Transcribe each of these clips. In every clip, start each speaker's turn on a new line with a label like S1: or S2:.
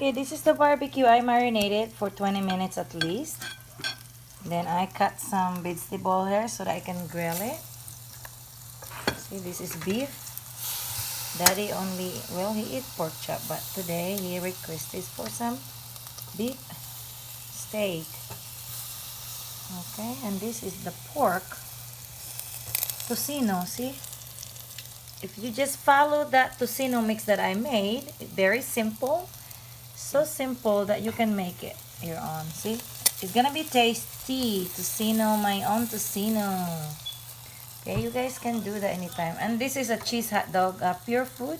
S1: Okay, this is the barbecue. I marinated for 20 minutes at least. Then I cut some vegetable here so that I can grill it. See, this is beef. Daddy only, well, he eat pork chop, but today he requested for some beef steak. Okay, and this is the pork tocino. See, if you just follow that tocino mix that I made, very simple, so simple that you can make it your own. See, it's gonna be tasty. Tocino, my own tocino. Okay, you guys can do that anytime. And this is a cheese hot dog, pure food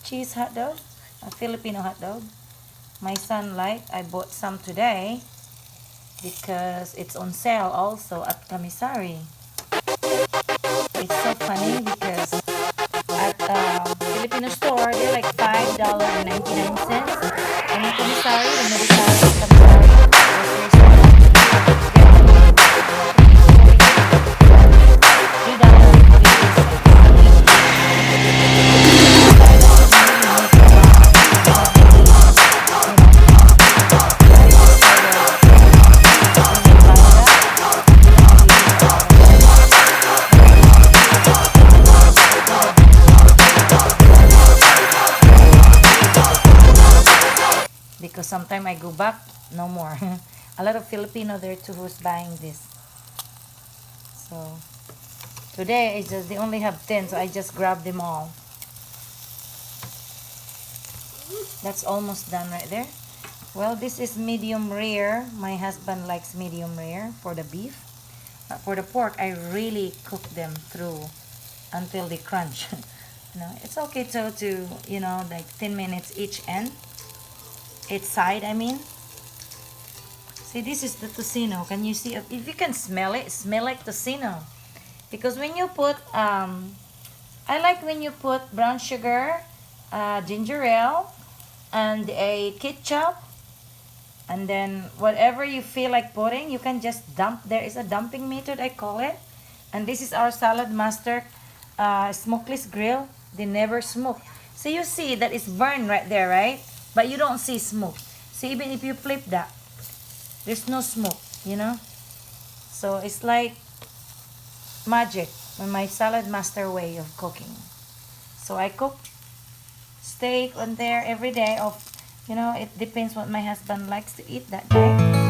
S1: cheese hot dog, a Filipino hot dog. My son liked. I bought some today because it's on sale also at Commissary. It's so funny because at Filipino store they're like $5.99, and in Commissary, the military Commissary grocery store, because sometimes I go back, no more. A lot of Filipino there too who's buying this. So today it's just they only have 10, so I just grabbed them all. That's almost done right there. Well, this is medium rare. My husband likes medium rare for the beef. But for the pork, I really cook them through until they crunch. It's okay to like 10 minutes each end. Each side, I mean. See, this is the tocino. Can you see? If you can smell it, smell like tocino. Because when you put, I like when you put brown sugar, ginger ale, and a ketchup, and then whatever you feel like putting, you can just dump. There is a dumping method, I call it. And this is our SALADMASTER smokeless grill. They never smoke. So you see that it's burned right there, right? But you don't see smoke. See, even if you flip that, there's no smoke, So it's like magic with my SALADMASTER way of cooking. So I cook steak on there every day of, it depends what my husband likes to eat that day.